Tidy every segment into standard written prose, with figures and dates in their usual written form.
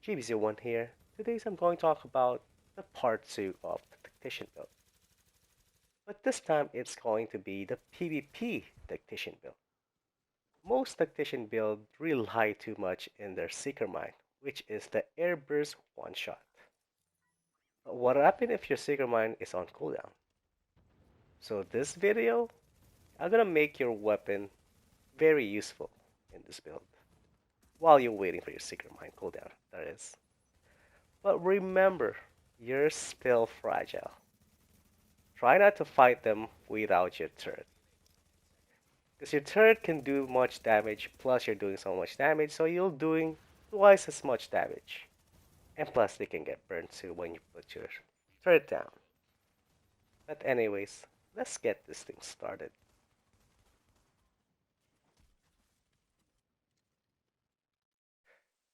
GBZ1 here. Today I'm going to talk about the part 2 of the tactician build. But this time it's going to be the PvP tactician build. Most tactician builds rely too much in their seeker mine, which is the airburst one shot. But what happens if your seeker mine is on cooldown? So this video, I'm gonna make your weapon very useful in this build while you're waiting for your seeker mine cooldown, that is. But remember, you're still fragile. Try not to fight them without your turret. Because your turret can do much damage, plus you're doing so much damage, so you're doing twice as much damage. And plus they can get burned too when you put your turret down. But anyways, let's get this thing started.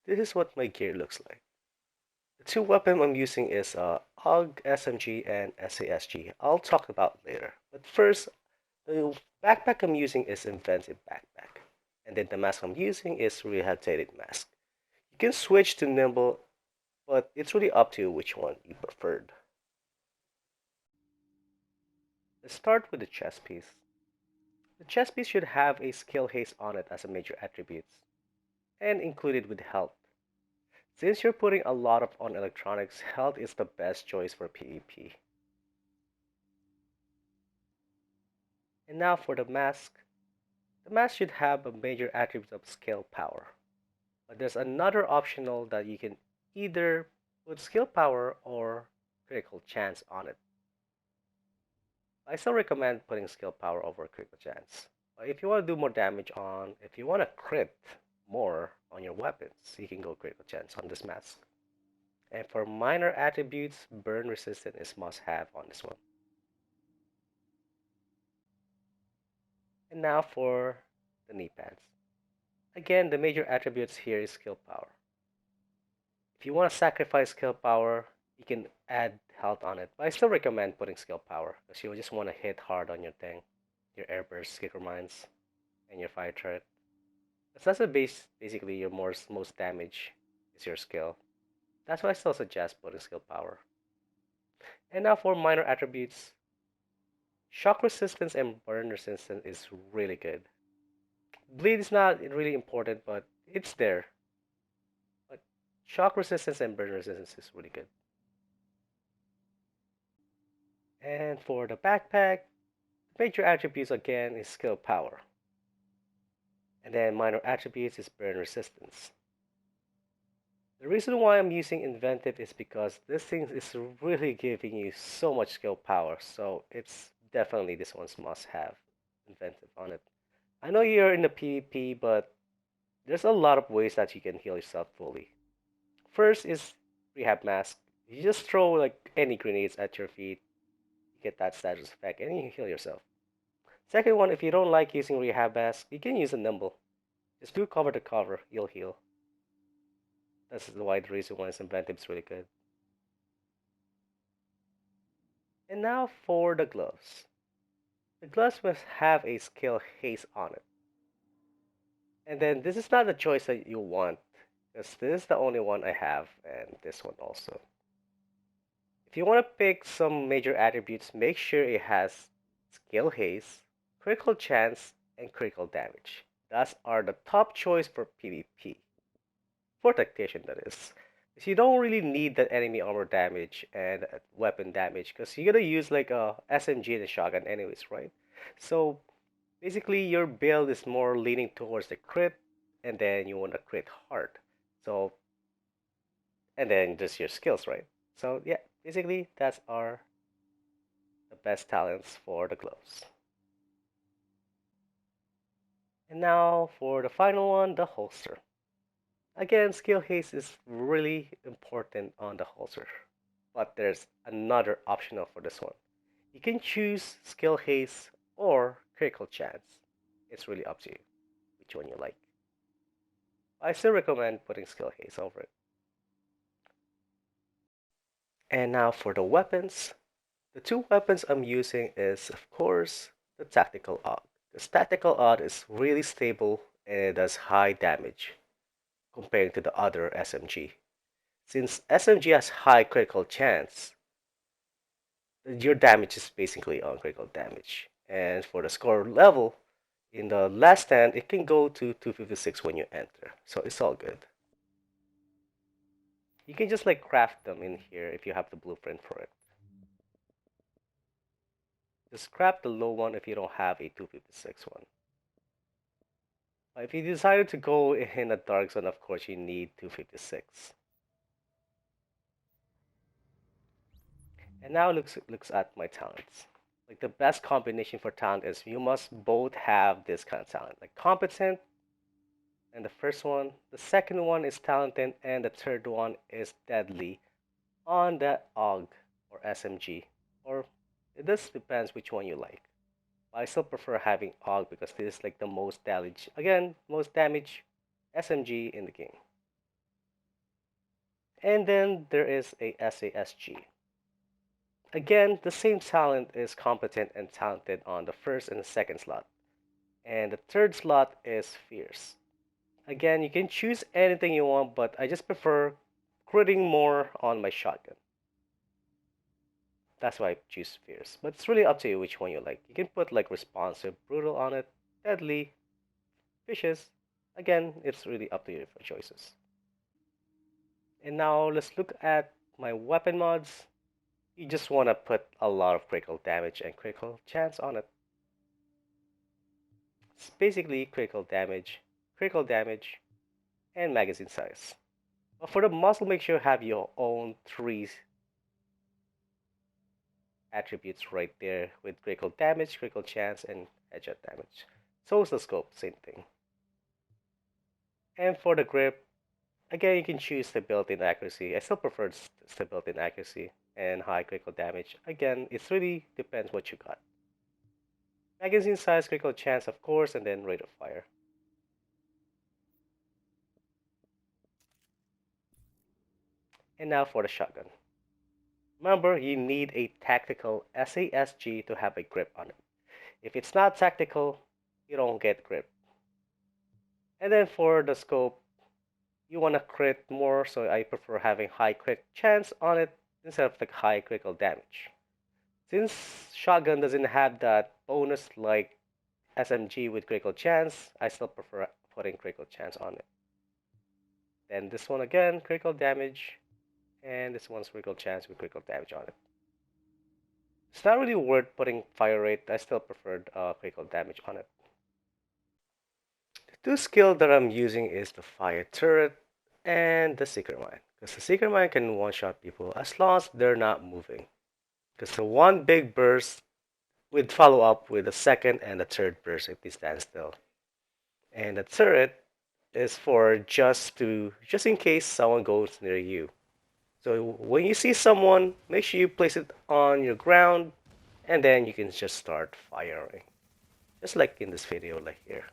This is what my gear looks like. The two weapons I'm using is AUG SMG and SASG. I'll talk about later. But first, the backpack I'm using is Inventive Backpack. And then the mask I'm using is Rehabilitated Mask. You can switch to Nimble, but it's really up to you which one you preferred. Let's start with the chest piece. The chest piece should have a skill haste on it as a major attribute, and included with health. Since you're putting a lot on electronics, health is the best choice for PvP. And now for the mask. The mask should have a major attribute of skill power. But there's another optional that you can either put skill power or critical chance on it. I still recommend putting skill power over critical chance. But if you want to do more damage if you want to crit more on your weapons, you can go critical chance on this mask. And for minor attributes, burn resistance is must have on this one. And now for the knee pads. Again, the major attributes here is skill power. If you want to sacrifice skill power, you can add health on it. But I still recommend putting skill power because you just want to hit hard on your thing, your airburst, skill mines, and your fire turret. That's a basically your most damage is your skill. That's why I still suggest putting skill power. And now for minor attributes, shock resistance and burn resistance is really good. Bleed is not really important, but it's there. But shock resistance and burn resistance is really good. And for the backpack, the major attributes again is skill power. And then minor attributes is burn resistance. The reason why I'm using Inventive is because this thing is really giving you so much skill power, so it's definitely this one's must have Inventive on it. I know you're in the PvP, but there's a lot of ways that you can heal yourself fully. First is Rehab Mask. You just throw like any grenades at your feet, you get that status effect, and you heal yourself. Second one, if you don't like using Rehab Mask, you can use a Nimble. Just do cover to cover, you'll heal. That's why the reason why Inventive is really good. And now for the gloves. The gloves must have a skill haste on it. And then this is not the choice that you want, because this is the only one I have, and this one also. If you want to pick some major attributes, make sure it has skill haste, critical chance, and critical damage. Those are the top choice for PvP. For tactician, that is. Because you don't really need that enemy armor damage and weapon damage, because you're gonna use like a SMG and a shotgun anyways, right? So basically your build is more leaning towards the crit, and then you want to crit hard. So, and then just your skills, right? So yeah, basically that's the best talents for the gloves. And now for the final one, the holster. Again, skill haste is really important on the holster, but there's another optional for this one. You can choose skill haste or critical chance. It's really up to you which one you like. I still recommend putting skill haste over it. And now for the weapons. The two weapons I'm using is, of course, the Tactical AUG. The Tactical AUG is really stable and it does high damage compared to the other SMG. Since SMG has high critical chance, your damage is basically on critical damage. And for the score level, in the last stand, it can go to 256 when you enter. So it's all good. You can just like craft them in here if you have the blueprint for it. Just craft the low one if you don't have a 256 one. If you decided to go in a dark zone, of course you need 256. And now looks at my talents. Like the best combination for talent is you must both have this kind of talent. Like competent and the first one, the second one is talented, and the third one is deadly on the AUG or SMG. Or it just depends which one you like. I still prefer having AUG because this is like the most damage. Again, most damage SMG in the game. And then there is a SASG. Again, the same talent is competent and talented on the first and the second slot. And the third slot is fierce. Again, you can choose anything you want, but I just prefer critting more on my shotgun. That's why I choose fierce. But it's really up to you which one you like. You can put like responsive, brutal on it, deadly, vicious. Again, it's really up to you for choices. And now let's look at my weapon mods. You just want to put a lot of critical damage and critical chance on it. It's basically critical damage, and magazine size. But for the muzzle, make sure you have your own three attributes right there with critical damage, critical chance, and headshot damage. So is the scope, same thing. And for the grip, again, you can choose stability and accuracy. I still prefer stability and accuracy and high critical damage. Again, it really depends what you got. Magazine size, critical chance, of course, and then rate of fire. And now for the shotgun. Remember, you need a tactical SASG to have a grip on it. If it's not tactical, you don't get grip. And then for the scope, you want to crit more, so I prefer having high crit chance on it instead of like high critical damage. Since shotgun doesn't have that bonus like SMG with critical chance, I still prefer putting critical chance on it. Then this one again, critical damage, and this one's critical chance with critical damage on it. It's not really worth putting fire rate. I still preferred critical damage on it. The two skill that I'm using is the fire turret and the secret mine. Because the secret mine can one-shot people as long as they're not moving. Because the one big burst would follow up with the second and the third burst if they stand still. And the turret is for just in case someone goes near you. So when you see someone, make sure you place it on your ground, and then you can just start firing. Just like in this video, like here.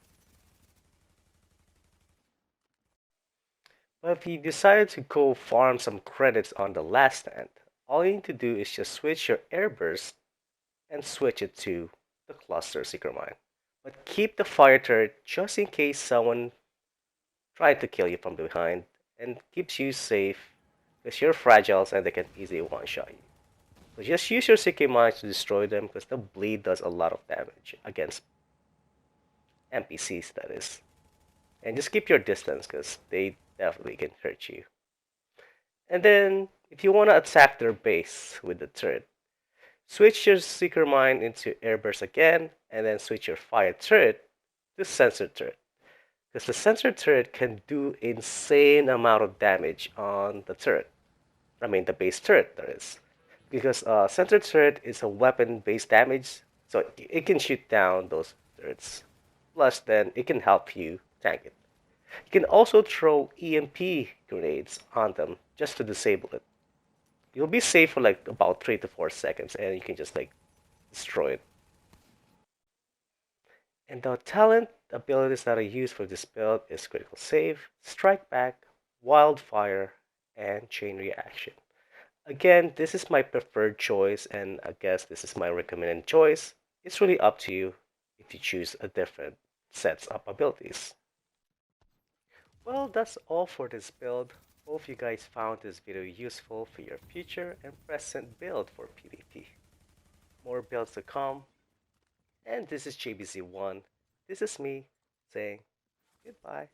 But if you decide to go farm some credits on the last stand, all you need to do is just switch your airburst and switch it to the cluster secret mine. But keep the fire turret just in case someone tried to kill you from behind, and keeps you safe because you're fragile and they can easily one-shot you. So just use your secret mines to destroy them because the bleed does a lot of damage against NPCs, that is. And just keep your distance because they definitely can hurt you. And then, if you want to attack their base with the turret, switch your Seeker Mine into Airburst again, and then switch your Fire Turret to Sensor Turret. Because the Sensor Turret can do insane amount of damage on the turret. I mean, the base turret, that is. Because Sensor Turret is a weapon-based damage, so it can shoot down those turrets. Plus, then, it can help you tank it. You can also throw EMP grenades on them just to disable it. You'll be safe for like about 3 to 4 seconds and you can just like destroy it. And the talent abilities that I use for this build is Critical Save, Strike Back, Wildfire, and Chain Reaction. Again, this is my preferred choice and I guess this is my recommended choice. It's really up to you if you choose a different sets of abilities. Well, that's all for this build. Hope you guys found this video useful for your future and present build for PvP. More builds to come, and this is JBZ1. This is me saying goodbye.